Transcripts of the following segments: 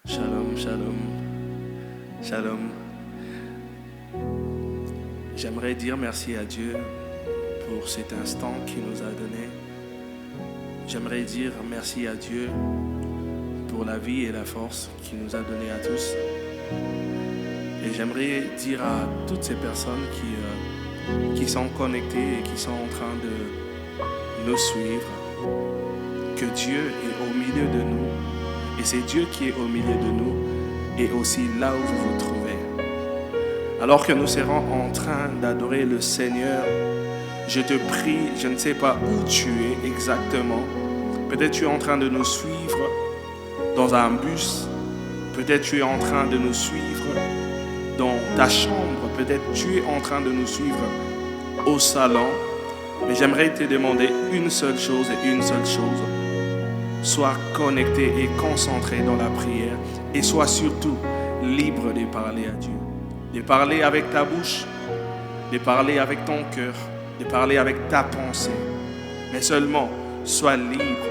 Shalom, shalom, shalom. J'aimerais dire merci à Dieu pour cet instant qu'il nous a donné. J'aimerais dire merci à Dieu pour la vie et la force qu'il nous a donné à tous. Et j'aimerais dire à toutes ces personnes qui sont connectées et qui sont en train de nous suivre que Dieu est au milieu de nous. Et c'est Dieu qui est au milieu de nous et aussi là où vous vous trouvez. Alors que nous serons en train d'adorer le Seigneur, je te prie, je ne sais pas où tu es exactement. Peut-être tu es en train de nous suivre dans un bus. Peut-être tu es en train de nous suivre dans ta chambre. Peut-être tu es en train de nous suivre au salon. Mais j'aimerais te demander une seule chose et une seule chose. Sois connecté et concentré dans la prière et sois surtout libre de parler à Dieu. De parler avec ta bouche, de parler avec ton cœur, de parler avec ta pensée. Mais seulement, sois libre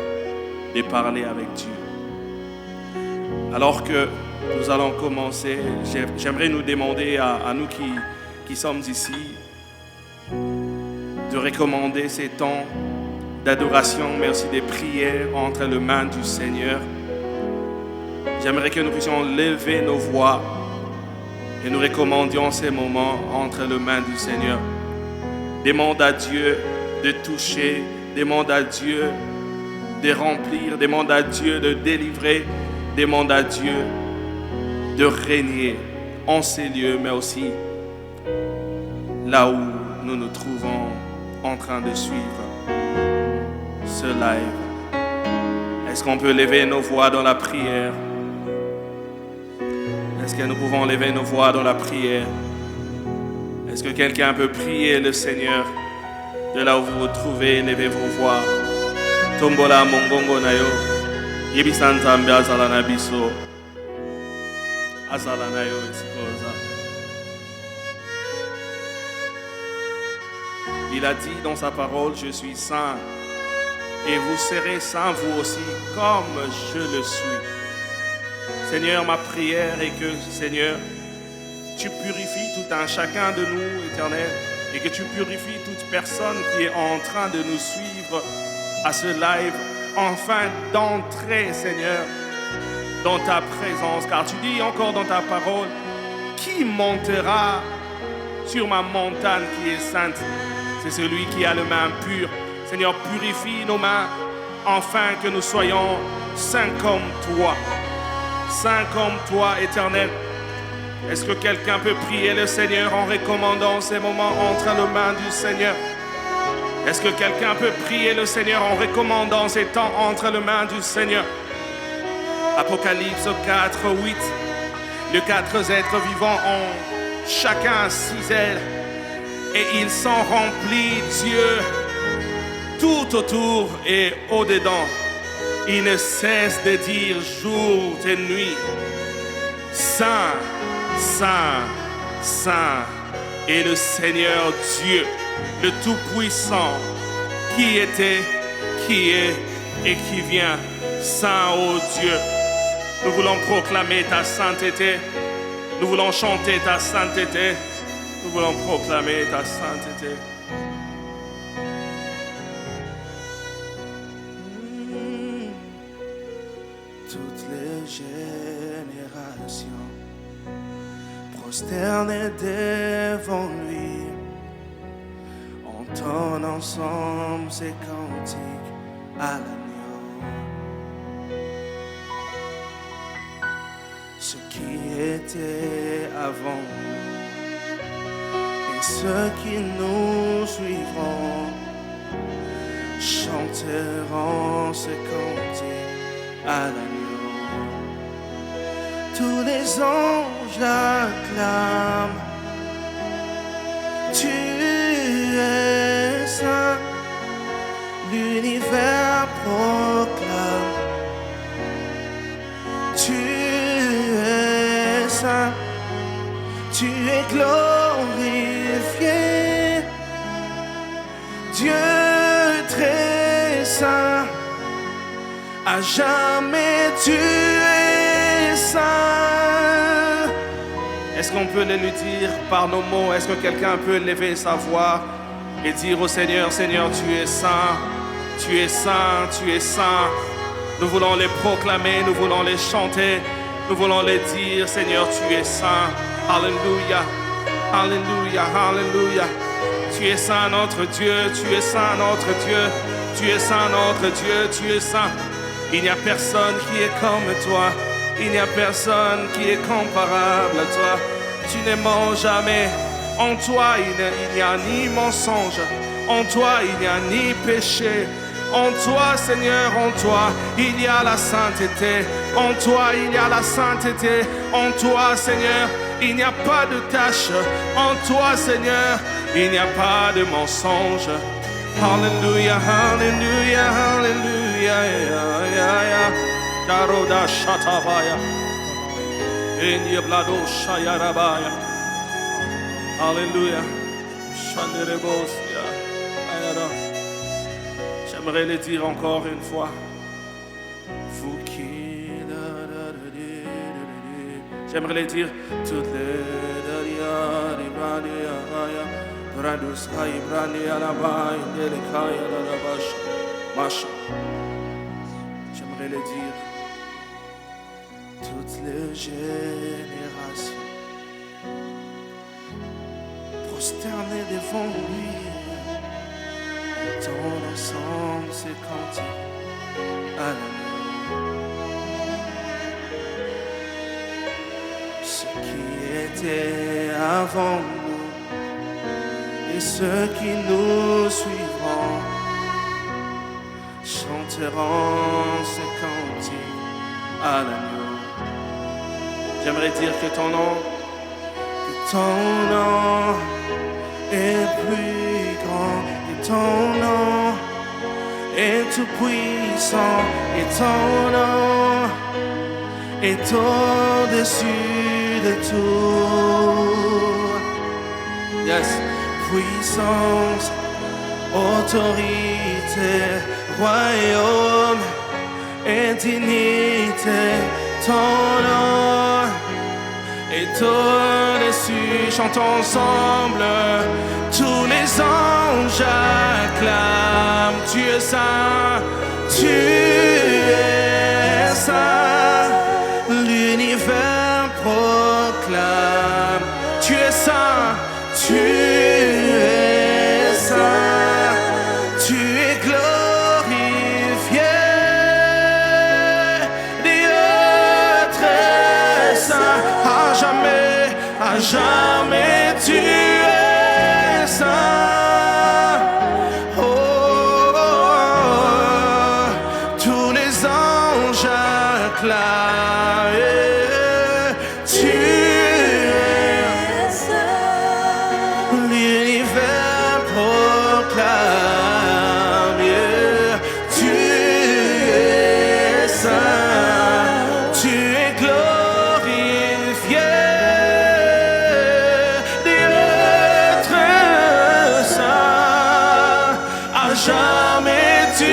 de parler avec Dieu. Alors que nous allons commencer, j'aimerais nous demander à nous qui sommes ici de recommander ces temps d'adoration, mais aussi des prières entre les mains du Seigneur. J'aimerais que nous puissions lever nos voix et nous recommandions ces moments entre les mains du Seigneur. Demande à Dieu de toucher, demande à Dieu de remplir, demande à Dieu de délivrer, demande à Dieu de régner en ces lieux, mais aussi là où nous nous trouvons en train de suivre ce live. Est-ce qu'on peut lever nos voix dans la prière? Est-ce que nous pouvons lever nos voix dans la prière? Est-ce que quelqu'un peut prier le Seigneur de là où vous vous trouvez? Levez vos voix. Tombola mongongo nayo. Yebisanta mbe azala na biso. Azala nayo esikoza. Il a dit dans sa parole, je suis saint. Et vous serez saints vous aussi, comme je le suis. Seigneur, ma prière est que, Seigneur, tu purifies tout un chacun de nous, Éternel, et que tu purifies toute personne qui est en train de nous suivre à ce live, afin d'entrer, Seigneur, dans ta présence. Car tu dis encore dans ta parole, qui montera sur ma montagne qui est sainte? C'est celui qui a les mains pures. Seigneur, purifie nos mains, afin que nous soyons saints comme toi. Saints comme toi, Éternel. Est-ce que quelqu'un peut prier le Seigneur en recommandant ces moments entre les mains du Seigneur? Est-ce que quelqu'un peut prier le Seigneur en recommandant ces temps entre les mains du Seigneur? Apocalypse 4, 8. Les 4 êtres vivants ont chacun 6 ailes et ils sont remplis, Dieu, tout autour et au-dedans. Il ne cesse de dire jour et nuit, Saint, Saint, Saint est le Seigneur Dieu, le Tout-Puissant, qui était, qui est et qui vient. Saint, ô Dieu, nous voulons proclamer ta sainteté, nous voulons chanter ta sainteté, nous voulons proclamer ta sainteté. Toutes les générations prosternent devant lui, entonnent ensemble ses cantiques à l'agneau. Ce qui était avant nous et ceux qui nous suivront chanteront ses cantiques à l'agneau. Tous les anges acclament, tu es saint, l'univers proclame, tu es saint, tu es glorifié, Dieu très saint, à jamais tu es saint. qu'on peut le lui dire par nos mots? Est-ce que quelqu'un peut lever sa voix et dire au Seigneur, Seigneur, tu es saint, tu es saint, tu es saint. Nous voulons les proclamer, nous voulons les chanter, nous voulons les dire, Seigneur, tu es saint. Alléluia, alléluia, alléluia. Tu es saint, notre Dieu, tu es saint, notre Dieu, tu es saint, notre Dieu, tu es saint. Il n'y a personne qui est comme toi, il n'y a personne qui est comparable à toi. Tu ne mens jamais, en toi il n'y a ni mensonge, en toi il n'y a ni péché. En toi, Seigneur, en toi, il y a la sainteté. En toi, il y a la sainteté. En toi, Seigneur, il n'y a pas de tâche. En toi, Seigneur, il n'y a pas de mensonge. Alléluia, alléluia, alléluia. Karoda shatabaya. Enyeblado shayarabaya. Alléluia. Shanerebosia. Ayara. J'aimerais le dire encore une fois. Vous qui... J'aimerais le dire. Toutes les... J'aimerais le dire. Toutes les générations prosternées devant lui. Ton ensemble c'est cantique à l'amour. Ce qui était avant nous et ceux qui nous suivront chanteront ces cantiques à l'agneau. J'aimerais dire que ton nom est plus grand. Ton nom est tout puissant et ton nom est au-dessus de tout. Yes, puissance, autorité, royaume et dignité. Ton nom est au-dessus. Chantons ensemble. Tous les anges acclament, tu es saint, tu es saint. L'univers proclame, tu es saint, tu es saint. Tu es glorifié, Dieu très saint. À jamais tu es saint. Oh, oh, oh. Tous les anges acclament. Tu es saint. L'univers proclame. Tu es saint. Tu es glorifié. Jamais tu es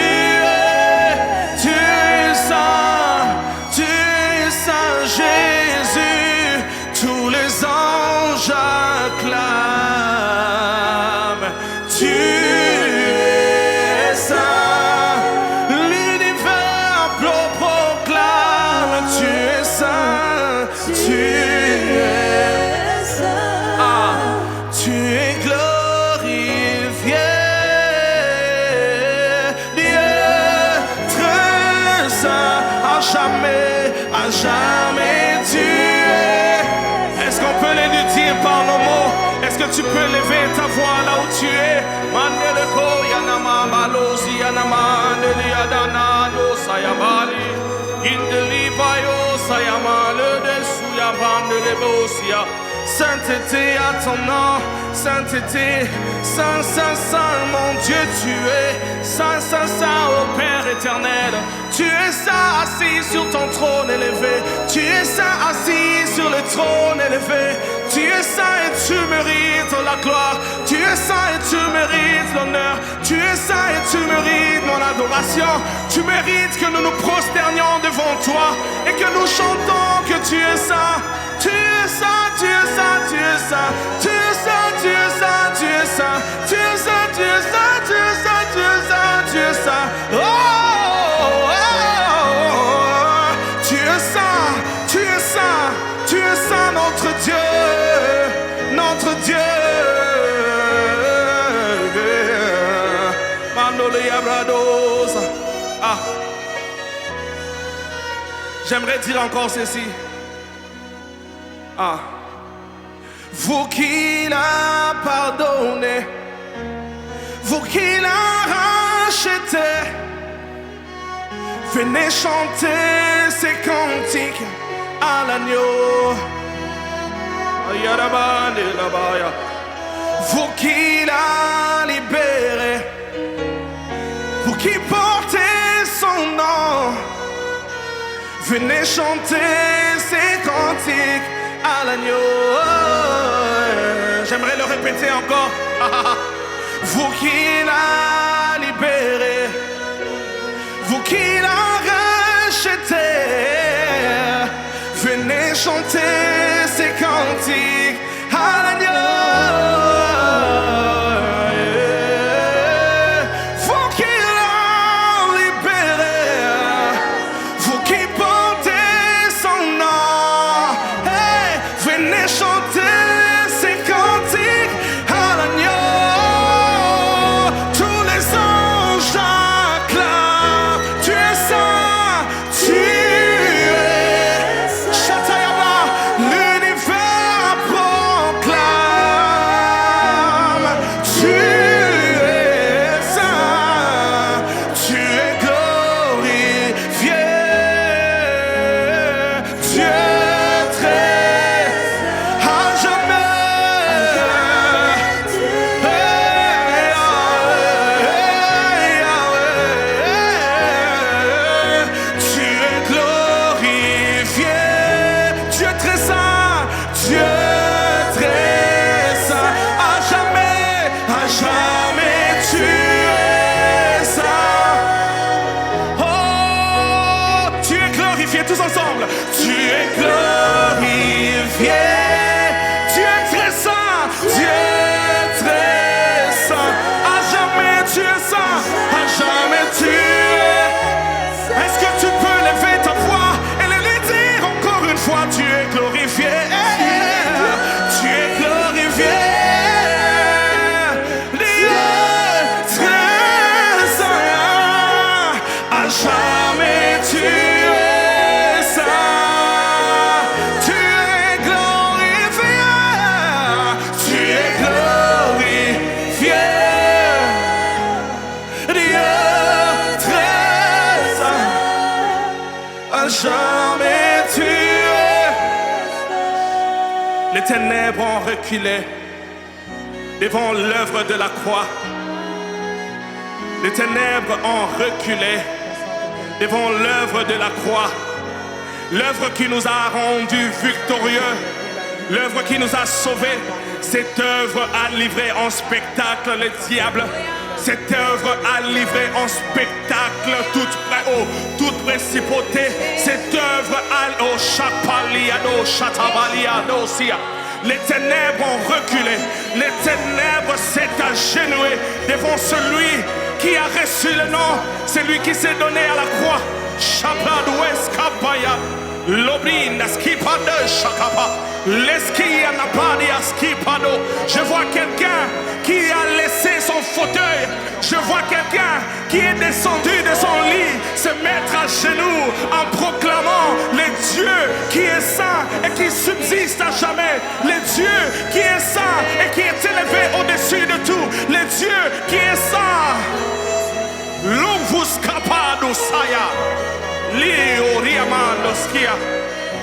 saint, Jésus. Tous les anges acclament. Tu es saint, l'univers proclame. Tu es saint, tu es saint. Ah, tu es glorifié. À jamais tu es. Est-ce qu'on peut le lui dire par nos mots? Est-ce que tu peux lever ta voix là où tu es? Mandeleko yanama balosi yanama neliadana no sayabali indelibayo sayama le desu yabandelebosia. Sainteté à ton nom, sainteté, saint, saint, saint, mon Dieu tu es, saint, saint, saint, ô Père éternel. Tu es saint assis sur ton trône élevé, tu es saint assis sur le trône élevé. Tu es saint et tu mérites la gloire, tu es saint et tu mérites l'honneur, tu es saint et tu mérites mon adoration. Tu mérites que nous nous prosternions devant toi et que nous chantons que tu es saint. Tu es saint, tu es saint, Tu es saint, notre Dieu, notre Dieu. Ah. J'aimerais dire encore ceci. Ah. Vous qui l'a pardonné, vous qui l'a racheté, venez chanter ces cantiques à l'agneau. Vous qui l'a libéré, vous qui portez son nom, venez chanter ces cantiques à l'agneau. J'aimerais le répéter encore. Vous qui l'a libéré, vous qui l'a racheté, venez chanter ces cantiques à l'agneau. Vous qui l'a libéré, vous qui portez son nom, hey, venez chanter ces cantiques à l'agneau. Tous les anges acclament, tu es saint, tu es Shatayama, l'univers proclame, tu es saint, tu es glorifié, Dieu très à jamais. Tu es glorifié, Dieu très saint, Dieu très saint, à jamais tu es saint. Oh, tu es glorifié, tous ensemble. Tu es glorifié, Dieu très saint, Dieu très saint, à jamais tu es saint, à jamais tu es. Est-ce que tu peux lever ta voix et le lui dire encore une fois? Tu es glorifié, tu es glorifié, Dieu très saint, à jamais tu es saint, tu es glorifié, tu es glorifié, Dieu très saint, à jamais tu es. Les ténèbres ont reculé devant l'œuvre de la croix. Les ténèbres ont reculé devant l'œuvre de la croix. L'œuvre qui nous a rendus victorieux, l'œuvre qui nous a sauvés. Cette œuvre a livré en spectacle le diable. Cette œuvre a livré en spectacle toute principauté. Cette œuvre a les ténèbres ont reculé. Les ténèbres s'est agenouillé devant celui qui a reçu le nom, celui qui s'est donné à la croix. Je vois quelqu'un qui a laissé son fauteuil. Je vois quelqu'un qui est descendu de son lit se mettre à genoux en proclamant le Dieu qui est saint et qui subsiste à jamais. Le Dieu qui est saint et qui est élevé au-dessus de tout. Le Dieu qui est saint.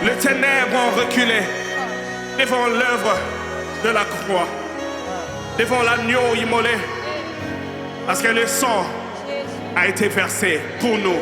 Les ténèbres ont reculé devant l'œuvre de la croix, devant l'agneau immolé, parce que le sang a été versé pour nous.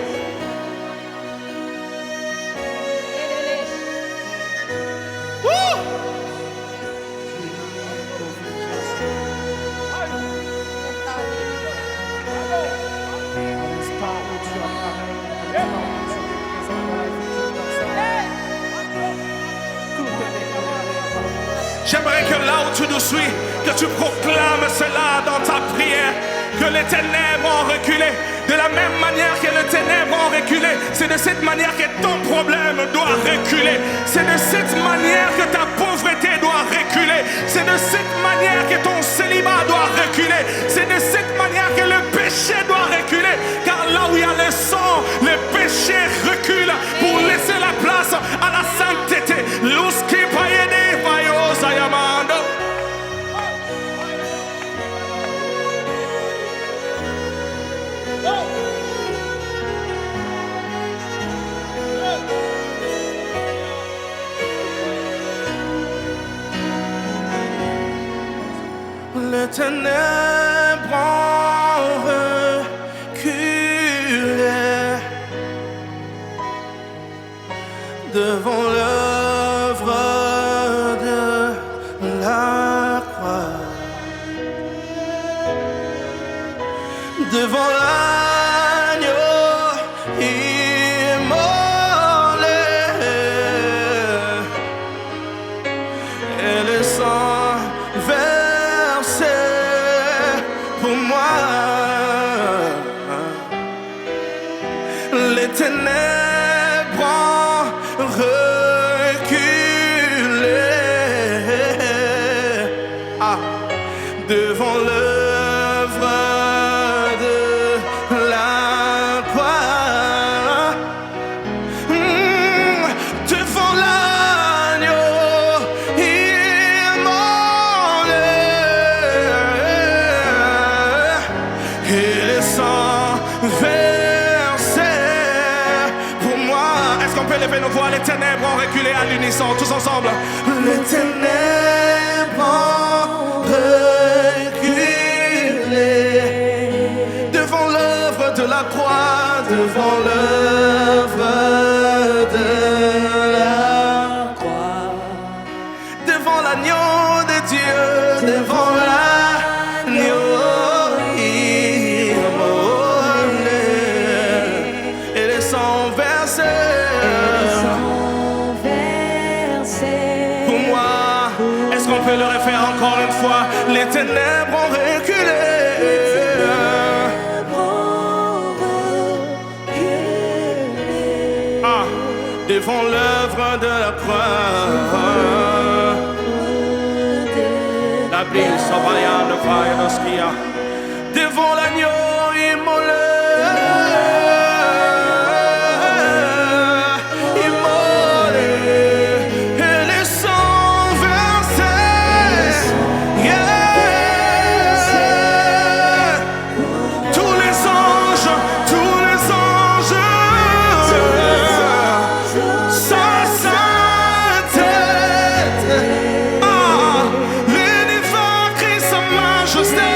J'aimerais que là où tu nous suis, que tu proclames cela dans ta prière, que les ténèbres ont reculé. De la même manière que les ténèbres ont reculé, c'est de cette manière que ton problème doit reculer. C'est de cette manière que ta pauvreté doit reculer. C'est de cette manière que ton célibat doit reculer. C'est de cette manière que le péché doit reculer. Car là où il y a le sang, le péché recule pour laisser la place à la sainteté. Luski payede vayosa yamando. Les ténèbres ont reculé devant l'œuvre de la croix, devant l'agneau immolé et le sang versé pour moi. Les ténèbres ont reculé devant l'œuvre de la croix, devant l'agneau immolé et le sang versé pour moi. Est-ce qu'on peut lever nos voix? Les ténèbres ont reculé à l'unisson, tous ensemble. Les ténèbres ont reculé devant l'œuvre de la croix, devant l'œuvre de la croix, devant l'agneau de Dieu, devant l'agneau immolé et le sang versé pour moi. Est-ce qu'on peut le refaire encore une fois? Les ténèbres ont reculé devant l'œuvre de la croix. La brise sauvarienne de fire de skia. Devant l'agneau immolé. L'univers crie sa majesté.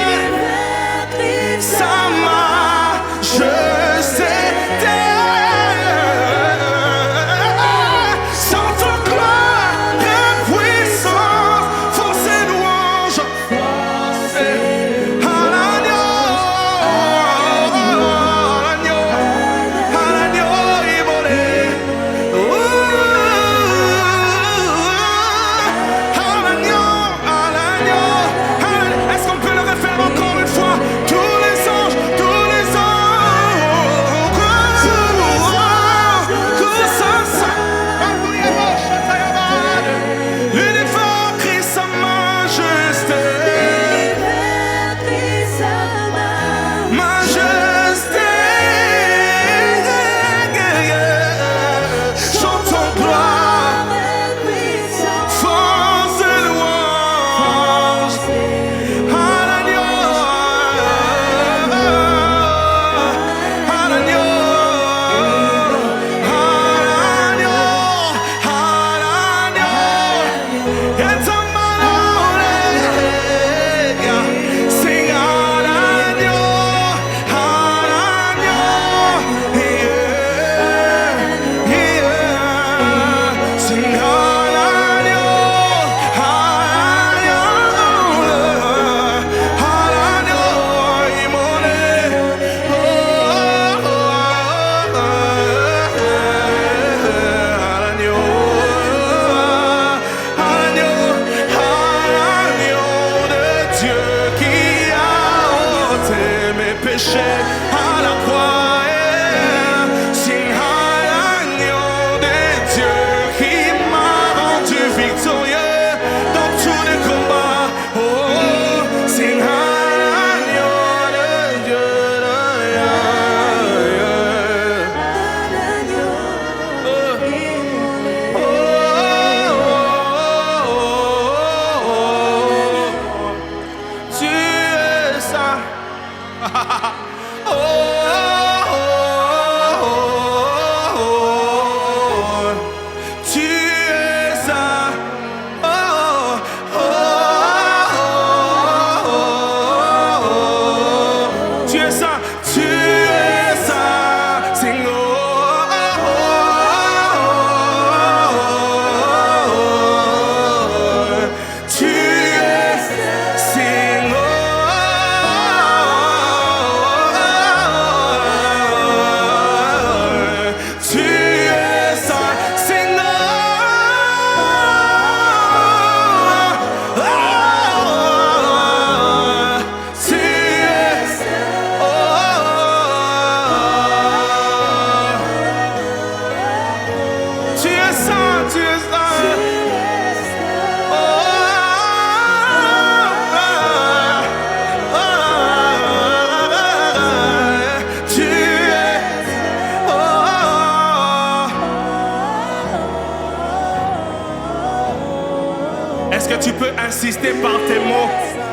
Est-ce que tu peux insister par tes mots?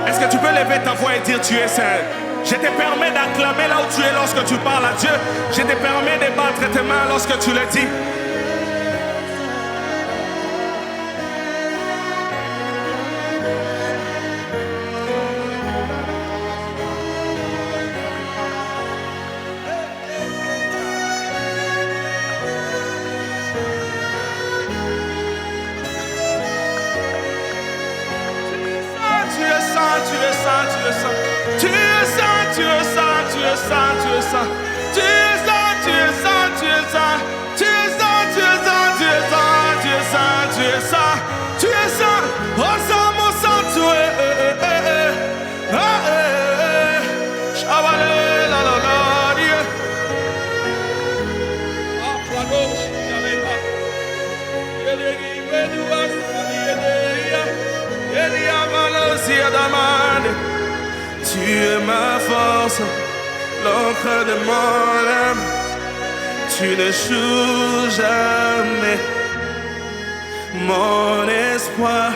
Est-ce que tu peux lever ta voix et dire tu es saint? Je te permets d'acclamer là où tu es lorsque tu parles à Dieu. Je te permets de battre tes mains lorsque tu le dis. Tu es saint, tu es saint, tu es saint. Tu es saint, tu es saint, tu es saint, tu es saint. Tu es saint, tu es saint, tu es saint. Tu es saint, tu es saint, tu es saint, tu es saint, tu es saint. Tu es saint, oh saint, mon saint, tu es. Shabale la la la Dieu. Ah, pardon, je n'avais pas. Tu es ma force, l'encre de mon âme. Tu ne joues jamais. Mon espoir,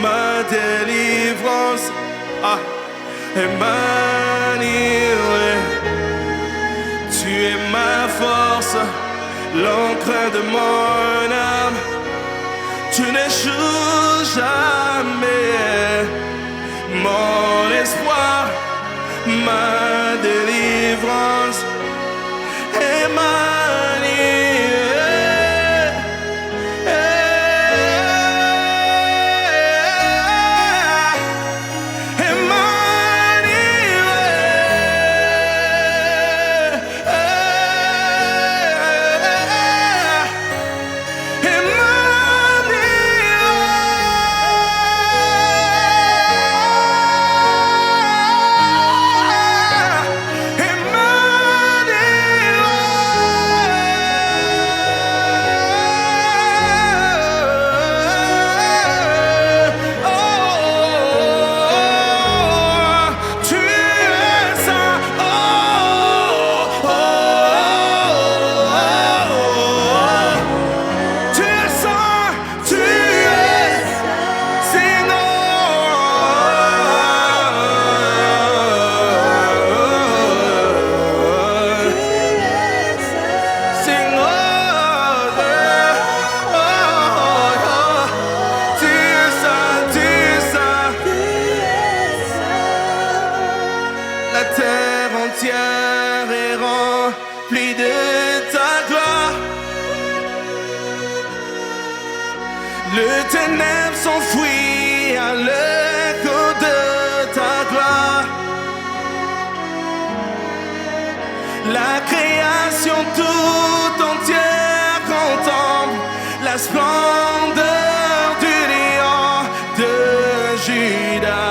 ma délivrance, Emmanuel. Tu es ma force, l'encre de mon âme. Tu ne joues jamais. Mon espoir, ma délivrance, Emmanuel. La terre entière est remplie de ta gloire. Le ténèbre s'enfuit à l'écho de ta gloire. La création tout entière contemple la splendeur du lion de Juda.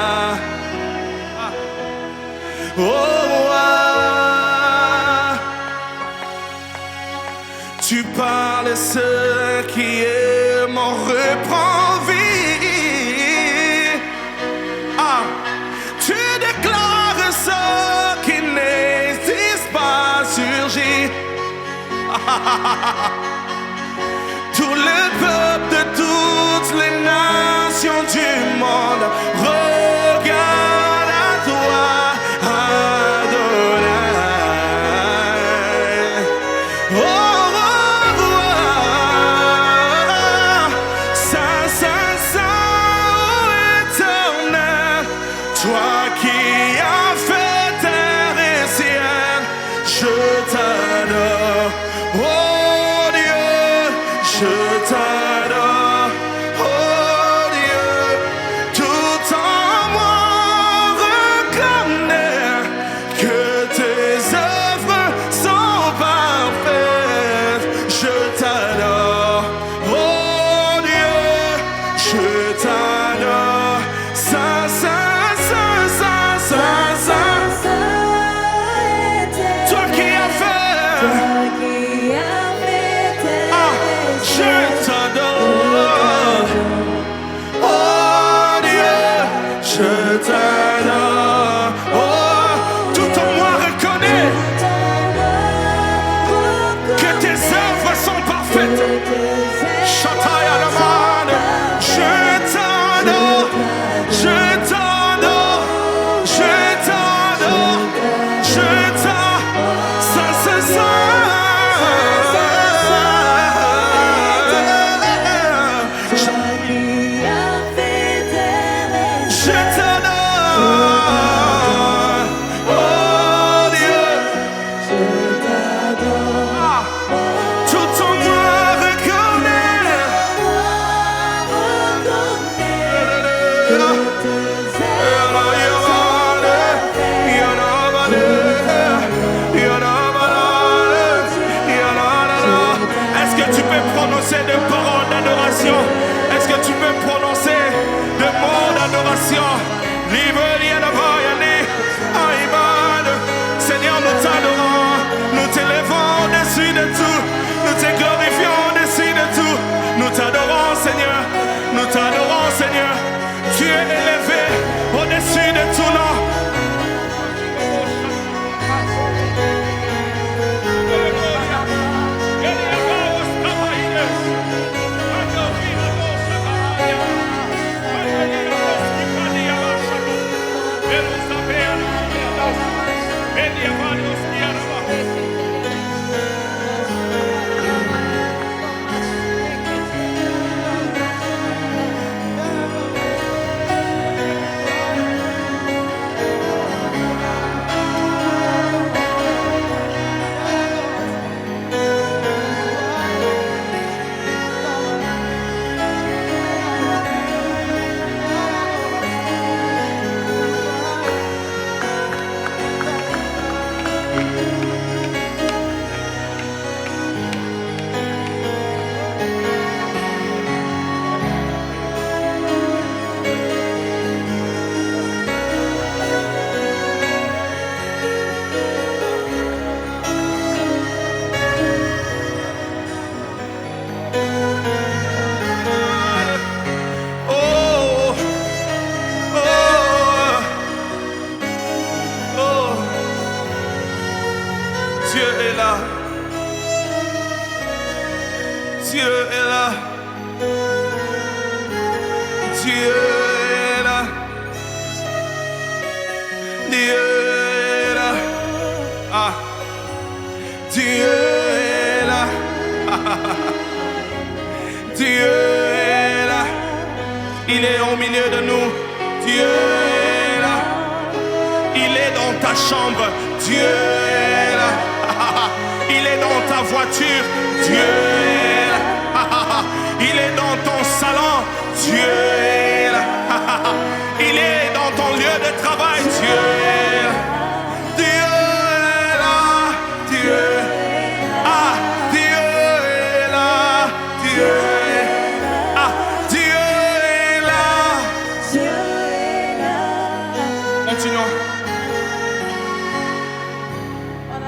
Oh, tu parles ce qui est mort reprend vie. Tu déclares ce qui n'existe pas surgit. Tout le peuple de toutes les nations du monde regarde à toi. Toi qui as fait terre et ciel, je t'adore. Oh Dieu, je t'adore. l'adoration. Seigneur, nous t'adorons, nous t'élevons au-dessus de tout, nous te glorifions au-dessus de tout. Nous t'adorons, Seigneur, nous t'adorons, Seigneur. Tu es élevé au-dessus de tout nom. Il est au milieu de nous. Dieu est là. Il est dans ta chambre. Dieu est là. Il est dans ta voiture. Dieu est là. Il est dans ton salon. Dieu est là. Il est dans ton lieu de travail. Dieu est là. Dieu est là. Dieu. Ah, Dieu est là. Dieu.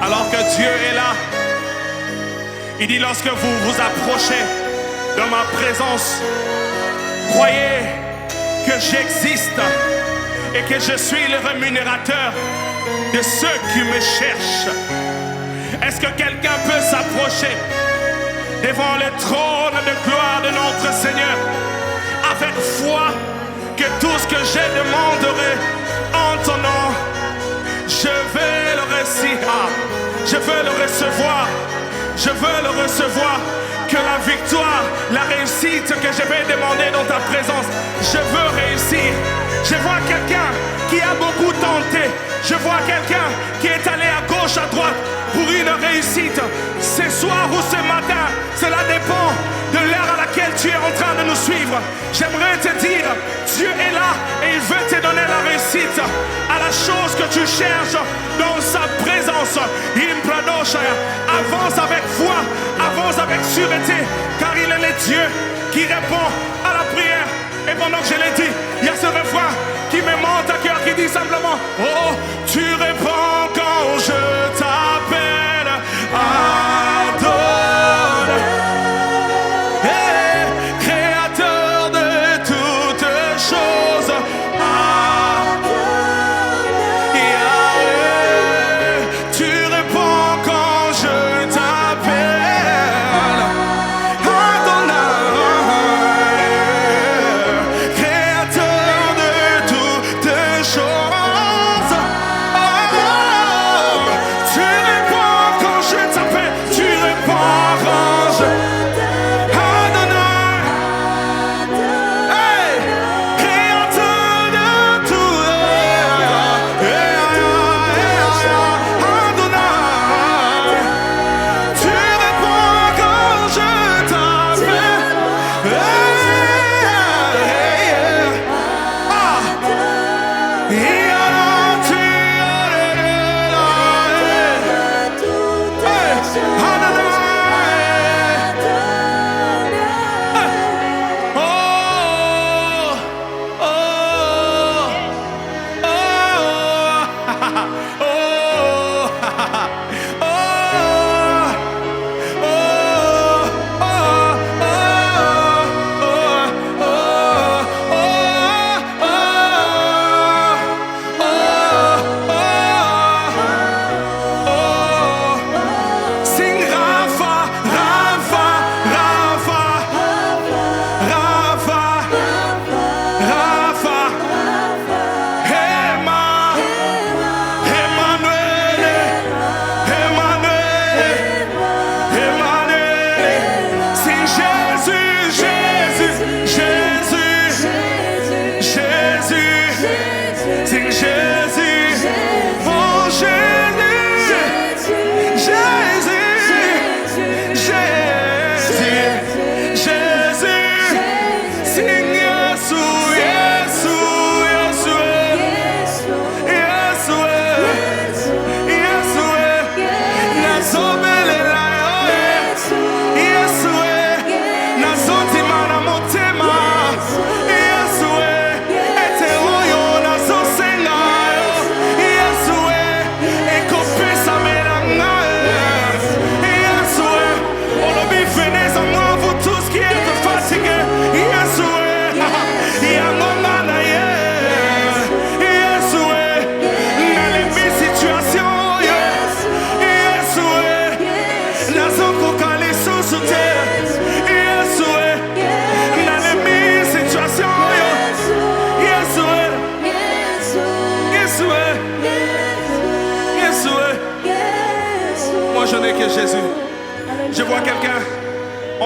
Alors que Dieu est là, il dit lorsque vous vous approchez de ma présence, croyez que j'existe et que je suis le rémunérateur de ceux qui me cherchent. Est-ce que quelqu'un peut s'approcher devant le trône de gloire de notre Seigneur avec foi que tout ce que je demanderai en ton nom, je vais le réussir, je veux le recevoir, je veux le recevoir, que la victoire, la réussite que je vais demander dans ta présence, je veux réussir. Je vois quelqu'un qui a beaucoup tenté, je vois quelqu'un qui est allé à gauche, à droite pour une réussite. Ce soir ou ce matin, cela dépend de l'heure à laquelle tu es en train de nous suivre. J'aimerais te dire, Dieu est là et il veut te donner la réussite à la chose que tu cherches dans sa présence. Avance avec foi, avance avec sûreté, car il est le Dieu qui répond à la prière. Et pendant que je l'ai dit, il y a ce refrain qui me monte à cœur, qui dit simplement: oh, tu réponds quand je t'appelle. Adonne, hey, créateur de toutes choses.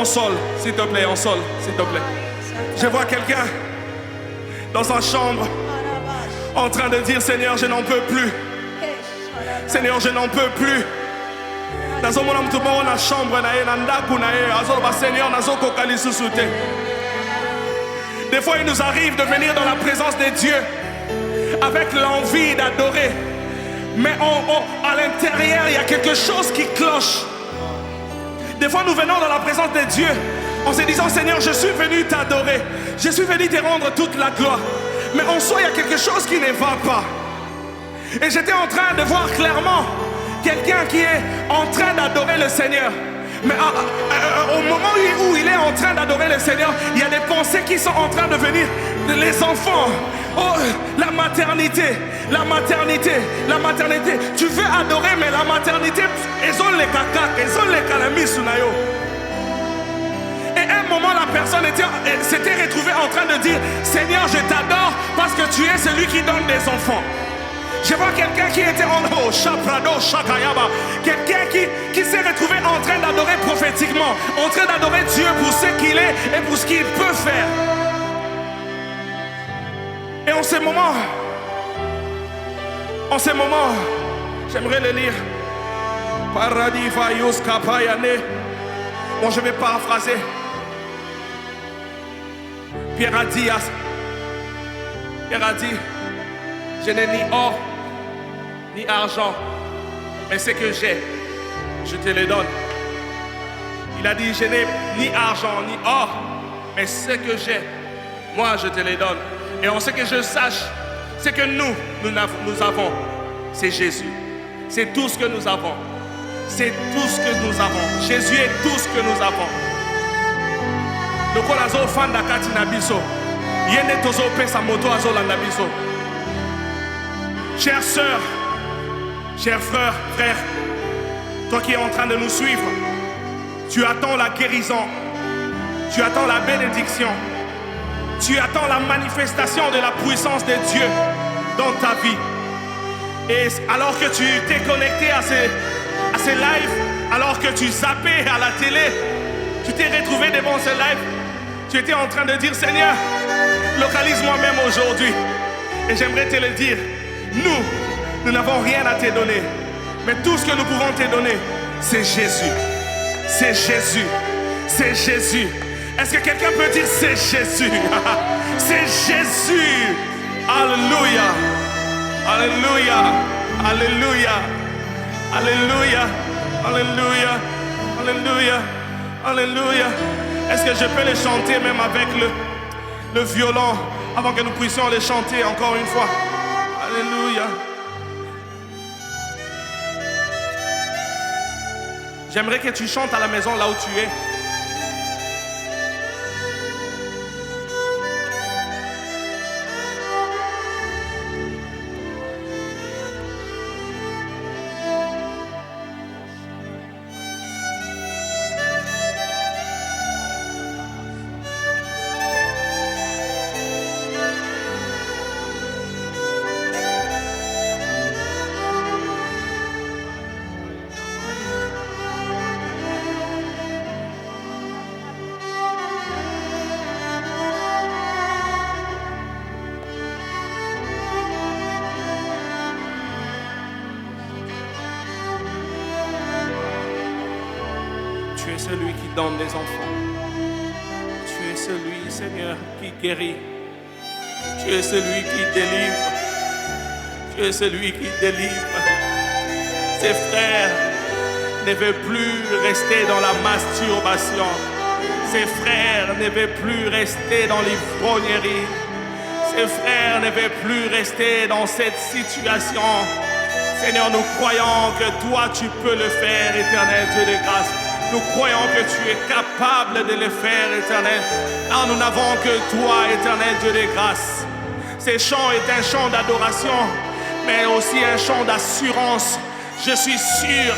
En sol, s'il te plaît, en sol, s'il te plaît. Je vois quelqu'un dans sa chambre en train de dire, Seigneur, je n'en peux plus. Seigneur, je n'en peux plus. Des fois, il nous arrive de venir dans la présence de Dieu avec l'envie d'adorer. Mais à l'intérieur, il y a quelque chose qui cloche. Des fois, nous venons dans la présence de Dieu en se disant, Seigneur, je suis venu t'adorer. Je suis venu te rendre toute la gloire. Mais en soi, il y a quelque chose qui ne va pas. Et j'étais en train de voir clairement quelqu'un qui est en train d'adorer le Seigneur. Mais au moment où il est en train d'adorer le Seigneur, il y a des pensées qui sont en train de venir. Les enfants, oh, la maternité, la maternité, la maternité. Tu veux adorer, mais la maternité, ils ont les caca, ils ont les calamis sunayo. Et à un moment, la personne s'était retrouvée en train de dire, Seigneur, je t'adore parce que tu es celui qui donne des enfants. Je vois quelqu'un qui était en haut, quelqu'un qui s'est retrouvé en train d'adorer prophétiquement, en train d'adorer Dieu pour ce qu'il est et pour ce qu'il peut faire. Et en ce moment, j'aimerais le lire. Paradis Vayos Kapayane. Bon, je vais paraphraser. Pierre a dit, je n'ai ni or, ni argent, mais ce que j'ai, je te le donne. Il a dit, je n'ai ni argent, ni or, mais ce que j'ai, moi je te le donne. Et en ce que je sache, ce que nous avons, c'est Jésus. C'est tout ce que nous avons. C'est tout ce que nous avons. Jésus est tout ce que nous avons. Lokolazo fanda kati na biso. Yende tozo pesa moto azo landa biso. Chères sœurs, chers frères, toi qui es en train de nous suivre, tu attends la guérison, tu attends la bénédiction, tu attends la manifestation de la puissance de Dieu dans ta vie. Et alors que tu t'es connecté à ces lives, alors que tu zappais à la télé, tu t'es retrouvé devant ce live, tu étais en train de dire, Seigneur, localise-moi même aujourd'hui. Et j'aimerais te le dire, nous n'avons rien à te donner. Mais tout ce que nous pouvons te donner, c'est Jésus. C'est Jésus. C'est Jésus. Est-ce que quelqu'un peut dire c'est Jésus? C'est Jésus. Alléluia. Alléluia. Alléluia. Alléluia. Alléluia. Alléluia. Alléluia. Est-ce que je peux le chanter même avec le violon avant que nous puissions le chanter encore une fois? Alléluia. J'aimerais que tu chantes à la maison là où tu es. Tu es celui qui donne des enfants. Tu es celui, Seigneur, qui guérit. Tu es celui qui délivre. Tu es celui qui délivre. Ses frères ne veulent plus rester dans la masturbation. Ses frères ne veulent plus rester dans l'ivrognerie. Ses frères ne veulent plus rester dans cette situation. Seigneur, nous croyons que toi, tu peux le faire, éternel Dieu de grâce. Nous croyons que tu es capable de le faire, éternel. Car nous n'avons que toi, éternel Dieu de grâce. Ce chant est un chant d'adoration, mais aussi un chant d'assurance. Je suis sûr,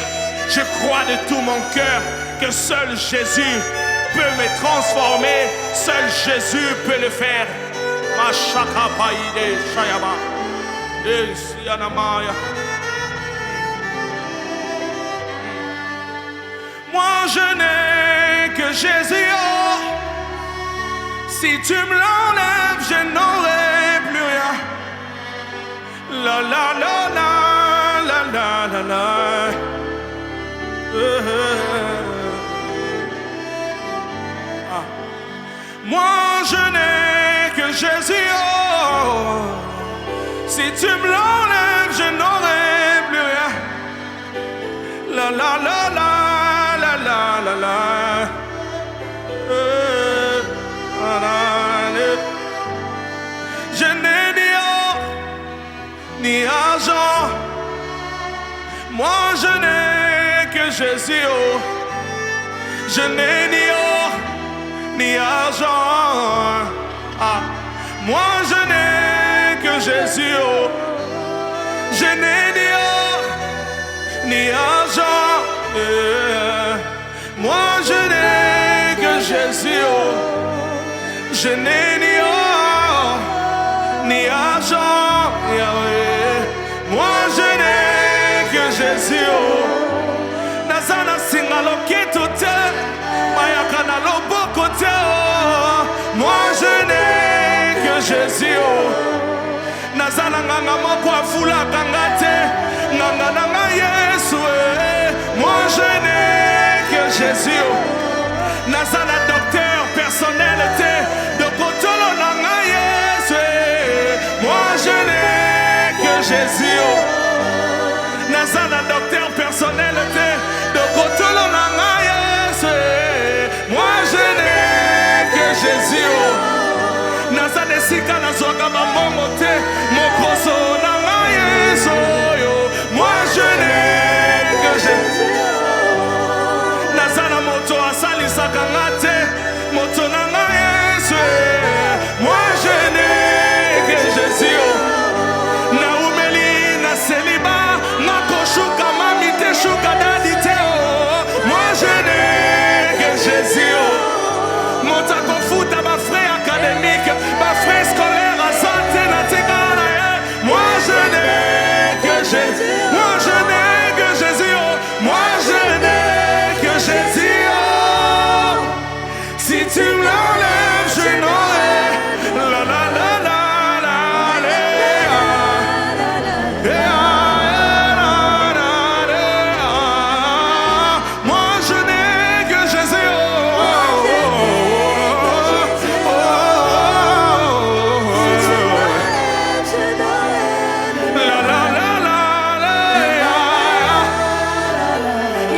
je crois de tout mon cœur que seul Jésus peut me transformer. Seul Jésus peut le faire. Moi je n'ai que Jésus, oh, si tu me l'enlèves, je n'aurai plus rien. La la la la la la la la. Ah. Moi je n'ai que Jésus, oh. Si tu me l'enlèves, je n'aurai plus rien. La la la la la la la la. Je n'ai ni or ni argent, moi je n'ai que Jésus, oh. Je n'ai ni or ni argent, ah. Moi je n'ai que Jésus, oh. Je n'ai ni or ni argent, moi je n'ai que Jésus, oh. Je n'ai ni or ni argent, Yahweh. Moi je n'ai que Jésus, oh. Nazana singalo kitote, mayaka na loboko te, oh. Moi je n'ai que Jésus, oh. Nazana nganga moko afula kangate, nganga nanga Yesu, eh. Moi je n'ai que Jésus, oh. Nazana docteur personnel te, de kotolo nanga Yesu, eh. Moi je n'ai que Jésus, oh. Nazana docteur personnel te, de kotolo nanga Yesu, eh. Moi je n'ai que Jésus, oh. Nazana sika na zoga mamongo te, mokoso nanga Yesu, oh. Moi je n'ai que Jésus, oh. Nazana moto asali sakangate, moto nanga Yesu, eh. Moi je n'ai que Jésus, oh. Na umeli na seliba, na koshuka mami te shuka dadi te, oh. Moi je n'ai que Jésus, oh. Mota kofuta ba frère académique, ba frère scolaire à santé na tigana, eh. Moi je n'ai que Jésus, moi je n'ai que Jésus, oh. Moi je n'ai que Jésus, oh. Si tu me l'enlèves, je n'aurai la la la la la la. Moi je n'ai que Jésus, la la la la la.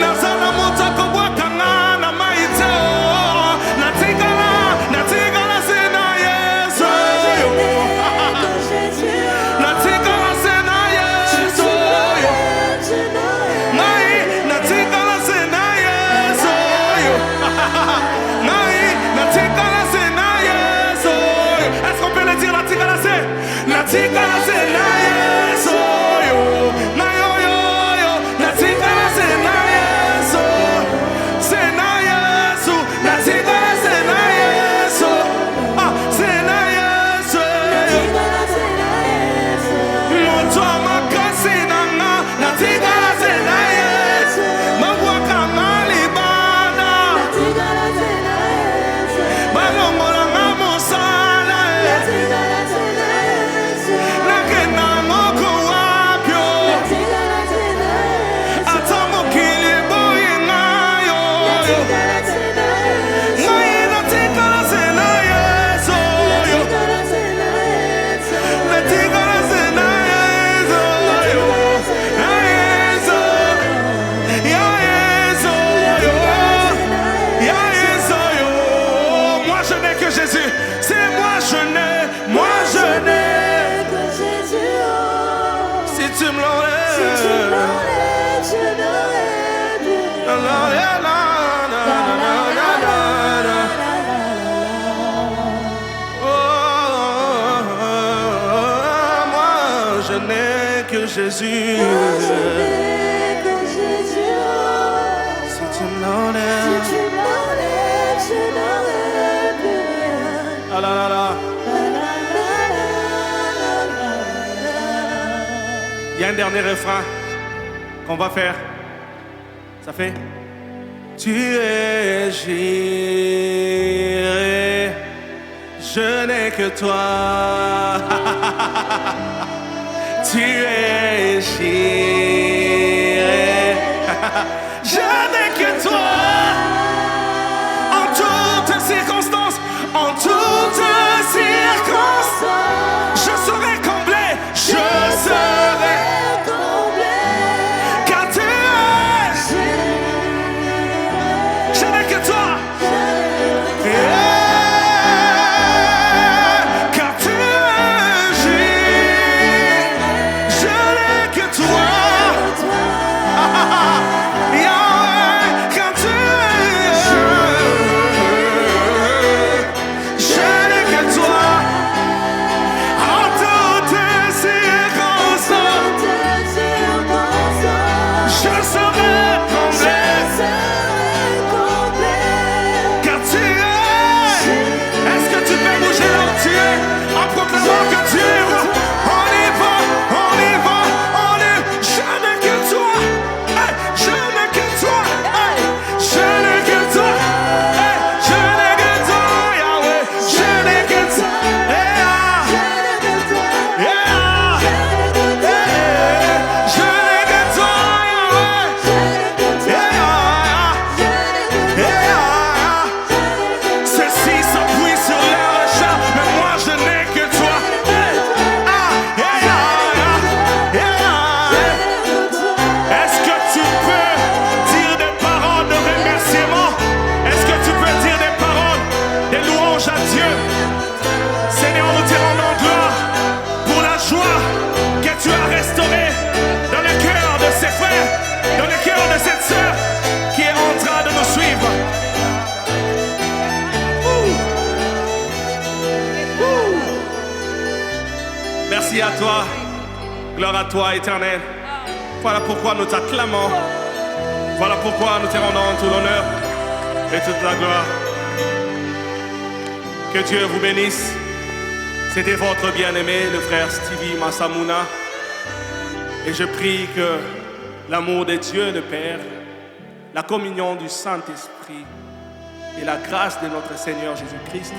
Nazana mota kobwakanga na maite, oh. Natigala sena Yesu, natigala sena Yesu, nai natigala sena Yesu, nai natigala sena Yesu. Est-ce qu'on peut le dire, natigala sena Yesu, na yo yo yo, natigala sena Yesu, sena Yesu, natigala sena Yesu, ah sena Yesu. Moto makasi nanga, natigala sena Yesu, mabwaka malibana, balongola nga mosala, nakenda moko wapyo, ata mokili boyi ngayo, ngai natigala sena Yesu, natigala sena Yesu, ya Yesu, ya Yesu, moi je n'ai que Jésus, c'est moi je n'ai que Jésus, oh. si tu me l'enlèves, Si tu m'enlèves, je n'aurai plus la la rien. la la la la la la la. Oh, moi je n'ai que Jésus, Je n'ai que Jésus, oh. si tu me Si l'enlèves, tu m'enlèves, je n'aurai plus rien. ah la la la. Il y a un dernier refrain qu'on va faire. Ça fait Tu es Jireh, je n'ai que toi. Tu es Jireh, je n'ai que toi. En toutes circonstances, en toutes circonstances, je serai comblé, je serai comblé. Car tu es, je n'ai que toi. Car tu es Jireh, je n'ai que toi. Yahweh, car tu es, je n'ai que toi. En toutes circonstances, je serai comblé. Car tu es. Est-ce que tu peux bouger là où tu es en proclamant que tu es roi? On y va, on y va, on y va. Je n'ai que toi. Hey, je n'ai que toi. Hey, je n'ai que toi. Hey, je n'ai que toi, Yahweh. Je n'ai que toi. Yeah. Yeah. Yeah. Je n'ai que toi, Yahweh. Yeah. Ceci s'appuie sur les recherches, mais moi je n'ai que toi. Hey. Ah. Yeah. Est-ce que tu peux dire des paroles de remerciement? Est-ce que tu peux dire des paroles, des louanges à Dieu? Seigneur, nous te rendons gloire pour la joie que tu as restaurée dans le cœur de ces frères, dans le cœur de cette sœur qui est en train de nous suivre. Merci à toi, gloire à toi, Éternel. Voilà pourquoi nous t'acclamons. Voilà pourquoi nous te rendons tout l'honneur et toute la gloire. Que Dieu vous bénisse. C'était votre bien-aimé, le frère Stevie Masamuna. Et je prie que l'amour de Dieu le Père, la communion du Saint-Esprit et la grâce de notre Seigneur Jésus-Christ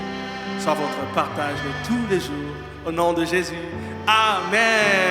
soit votre partage de tous les jours. Au nom de Jésus. Amen.